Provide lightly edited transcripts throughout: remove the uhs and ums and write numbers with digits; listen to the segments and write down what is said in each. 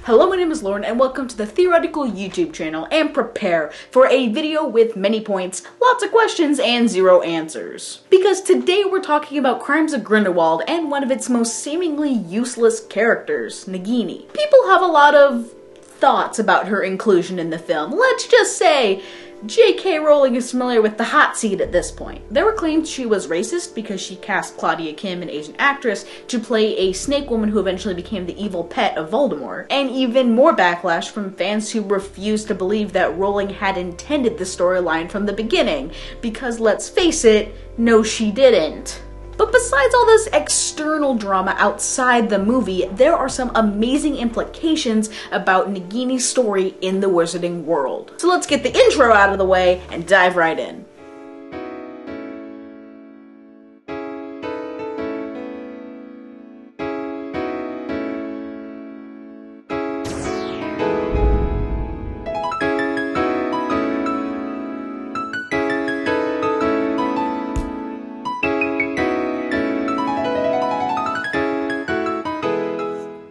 Hello, my name is Lauren and welcome to the Theoretical YouTube channel, and prepare for a video with many points, lots of questions, and zero answers. Because today we're talking about Crimes of Grindelwald and one of its most seemingly useless characters, Nagini. People have a lot of thoughts about her inclusion in the film. Let's just say J.K. Rowling is familiar with the hot seat at this point. There were claims she was racist because she cast Claudia Kim, an Asian actress, to play a snake woman who eventually became the evil pet of Voldemort. And even more backlash from fans who refused to believe that Rowling had intended the storyline from the beginning. Because let's face it, no she didn't. But besides all this external drama outside the movie, there are some amazing implications about Nagini's story in the wizarding world. So let's get the intro out of the way and dive right in.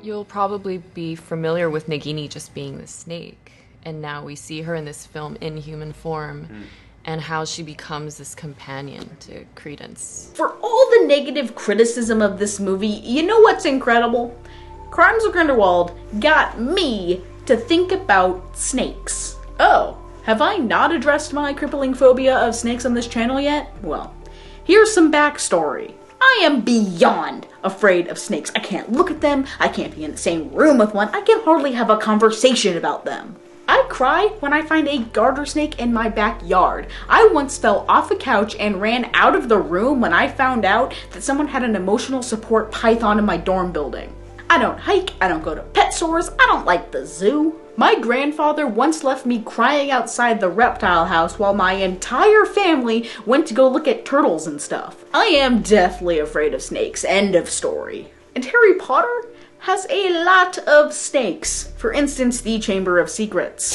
You'll probably be familiar with Nagini just being the snake, and now we see her in this film in human form, and how she becomes this companion to Credence. For all the negative criticism of this movie, you know what's incredible? Crimes of Grindelwald got me to think about snakes. Oh, have I not addressed my crippling phobia of snakes on this channel yet? Well, here's some backstory. I am beyond afraid of snakes. I can't look at them, I can't be in the same room with one, I can hardly have a conversation about them. I cry when I find a garter snake in my backyard. I once fell off a couch and ran out of the room when I found out that someone had an emotional support python in my dorm building. I don't hike, I don't go to pet stores, I don't like the zoo. My grandfather once left me crying outside the reptile house while my entire family went to go look at turtles and stuff. I am deathly afraid of snakes, end of story. And Harry Potter has a lot of snakes. For instance, the Chamber of Secrets.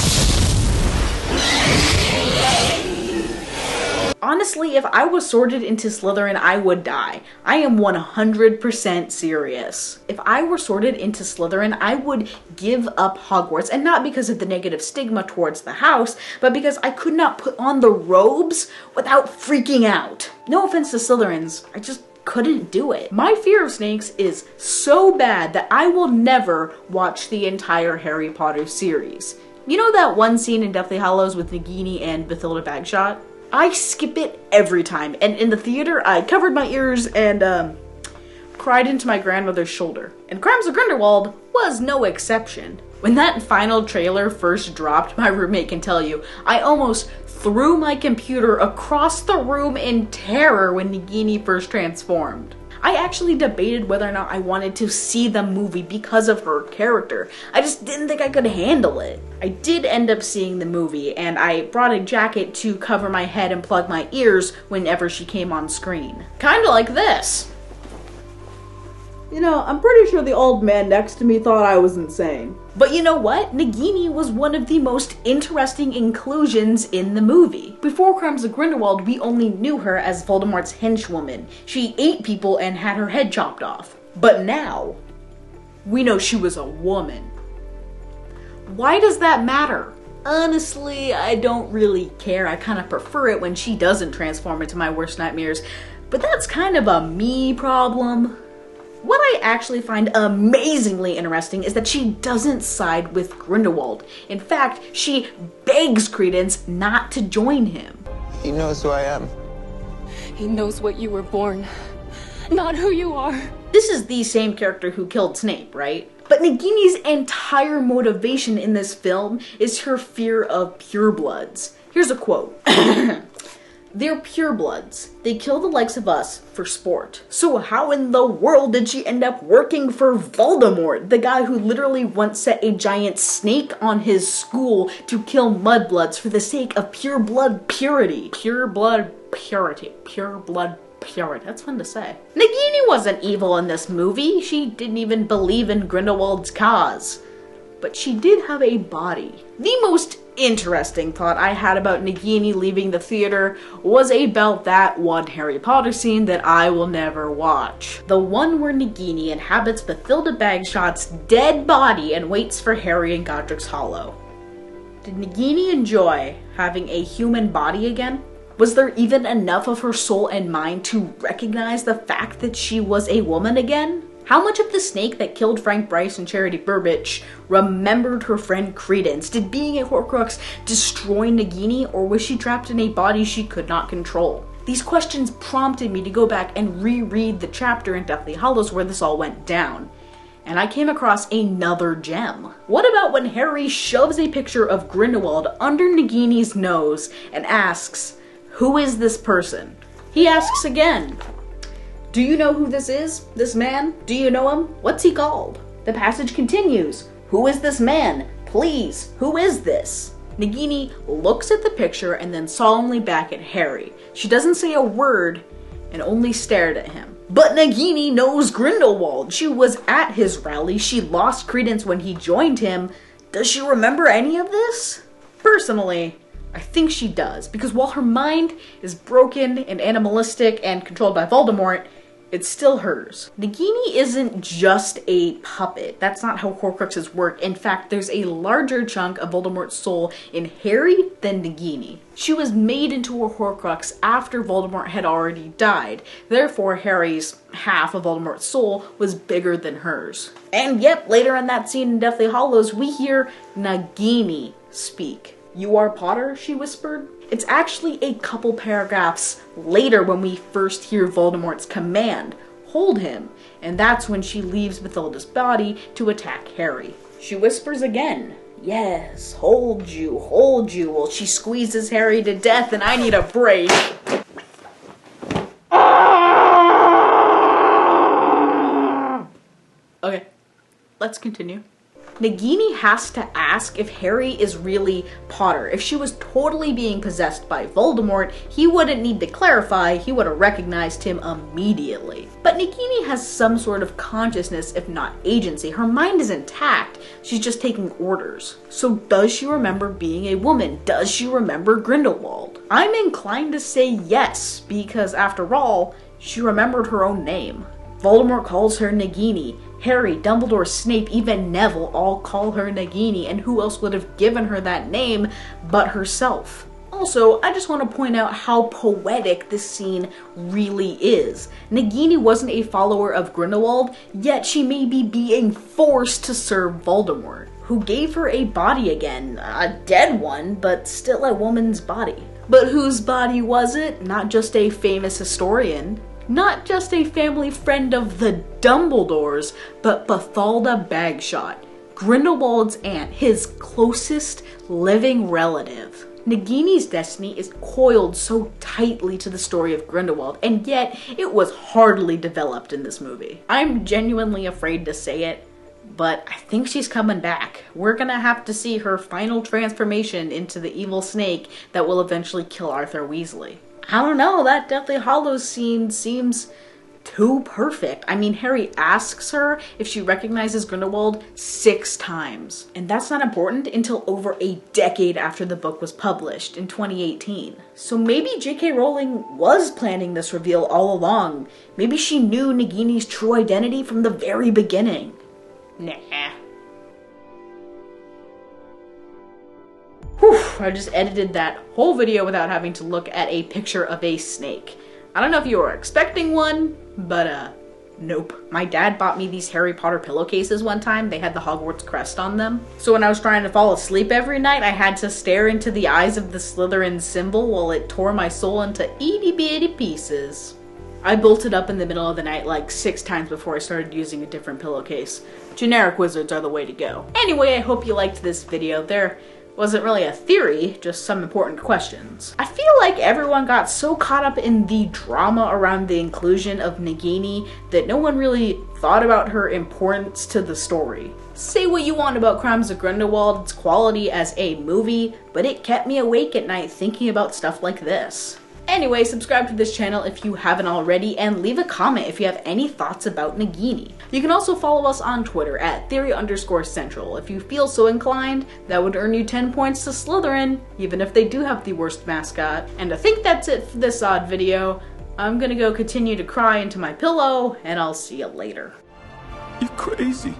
Honestly, if I was sorted into Slytherin, I would die. I am 100% serious. If I were sorted into Slytherin, I would give up Hogwarts, and not because of the negative stigma towards the house, but because I could not put on the robes without freaking out. No offense to Slytherins, I just couldn't do it. My fear of snakes is so bad that I will never watch the entire Harry Potter series. You know that one scene in Deathly Hallows with Nagini and Bathilda Bagshot? I skip it every time, and in the theater I covered my ears and cried into my grandmother's shoulder. And Crimes of Grindelwald was no exception. When that final trailer first dropped, my roommate can tell you, I almost threw my computer across the room in terror when Nagini first transformed. I actually debated whether or not I wanted to see the movie because of her character. I just didn't think I could handle it. I did end up seeing the movie, and I brought a jacket to cover my head and plug my ears whenever she came on screen. Kinda like this. You know, I'm pretty sure the old man next to me thought I was insane. But you know what? Nagini was one of the most interesting inclusions in the movie. Before Crimes of Grindelwald, we only knew her as Voldemort's henchwoman. She ate people and had her head chopped off. But now, we know she was a woman. Why does that matter? Honestly, I don't really care. I kind of prefer it when she doesn't transform into my worst nightmares. But that's kind of a me problem. What I actually find amazingly interesting is that she doesn't side with Grindelwald. In fact, she begs Credence not to join him. He knows who I am. He knows what you were born, not who you are. This is the same character who killed Snape, right? But Nagini's entire motivation in this film is her fear of purebloods. Here's a quote. They're purebloods. They kill the likes of us for sport. So how in the world did she end up working for Voldemort, the guy who literally once set a giant snake on his school to kill mudbloods for the sake of pureblood purity? Pureblood purity. Pureblood purity. That's fun to say. Nagini wasn't evil in this movie. She didn't even believe in Grindelwald's cause. But she did have a body. The most interesting thought I had about Nagini leaving the theater was about that one Harry Potter scene that I will never watch. The one where Nagini inhabits Bathilda Bagshot's dead body and waits for Harry in Godric's Hollow. Did Nagini enjoy having a human body again? Was there even enough of her soul and mind to recognize the fact that she was a woman again? How much of the snake that killed Frank Bryce and Charity Burbage remembered her friend Credence? Did being a Horcrux destroy Nagini, or was she trapped in a body she could not control? These questions prompted me to go back and reread the chapter in Deathly Hallows where this all went down. And I came across another gem. What about when Harry shoves a picture of Grindelwald under Nagini's nose and asks, "Who is this person?" He asks again, "Do you know who this is? This man? Do you know him? What's he called?" The passage continues. "Who is this man? Please, who is this?" Nagini looks at the picture and then solemnly back at Harry. She doesn't say a word and only stared at him. But Nagini knows Grindelwald. She was at his rally. She lost Credence when he joined him. Does she remember any of this? Personally, I think she does, because while her mind is broken and animalistic and controlled by Voldemort, it's still hers. Nagini isn't just a puppet. That's not how Horcruxes work. In fact, there's a larger chunk of Voldemort's soul in Harry than Nagini. She was made into a Horcrux after Voldemort had already died. Therefore, Harry's half of Voldemort's soul was bigger than hers. And yep, later in that scene in Deathly Hallows, we hear Nagini speak. "You are Potter?" she whispered. It's actually a couple paragraphs later when we first hear Voldemort's command, "Hold him," and that's when she leaves Bathilda's body to attack Harry. She whispers again, "Yes, hold you, while she squeezes Harry to death, and I need a break. Okay, let's continue. Nagini has to ask if Harry is really Potter. If she was totally being possessed by Voldemort, he wouldn't need to clarify, he would have recognized him immediately. But Nagini has some sort of consciousness, if not agency. Her mind is intact, she's just taking orders. So does she remember being a woman? Does she remember Grindelwald? I'm inclined to say yes, because after all, she remembered her own name. Voldemort calls her Nagini. Harry, Dumbledore, Snape, even Neville all call her Nagini, and who else would have given her that name but herself? Also, I just want to point out how poetic this scene really is. Nagini wasn't a follower of Grindelwald, yet she may be being forced to serve Voldemort, who gave her a body again, a dead one, but still a woman's body. But whose body was it? Not just a famous historian. Not just a family friend of the Dumbledores, but Bathilda Bagshot, Grindelwald's aunt, his closest living relative. Nagini's destiny is coiled so tightly to the story of Grindelwald, and yet it was hardly developed in this movie. I'm genuinely afraid to say it, but I think she's coming back. We're gonna have to see her final transformation into the evil snake that will eventually kill Arthur Weasley. I don't know, that Deathly Hallows scene seems too perfect. I mean, Harry asks her if she recognizes Grindelwald 6 times. And that's not important until over a decade after the book was published in 2018. So maybe J.K. Rowling was planning this reveal all along. Maybe she knew Nagini's true identity from the very beginning. Nah. Whew, I just edited that whole video without having to look at a picture of a snake. I don't know if you were expecting one, but nope. My dad bought me these Harry Potter pillowcases one time. They had the Hogwarts crest on them. So when I was trying to fall asleep every night, I had to stare into the eyes of the Slytherin symbol while it tore my soul into itty bitty pieces. I bolted up in the middle of the night like 6 times before I started using a different pillowcase. Generic wizards are the way to go. Anyway, I hope you liked this video. There wasn't really a theory, just some important questions. I feel like everyone got so caught up in the drama around the inclusion of Nagini that no one really thought about her importance to the story. Say what you want about Crimes of Grindelwald, its quality as a movie, but it kept me awake at night thinking about stuff like this. Anyway, subscribe to this channel if you haven't already, and leave a comment if you have any thoughts about Nagini. You can also follow us on Twitter at theory_central. If you feel so inclined, that would earn you 10 points to Slytherin, even if they do have the worst mascot. And I think that's it for this odd video. I'm gonna go continue to cry into my pillow, and I'll see you later. You're crazy.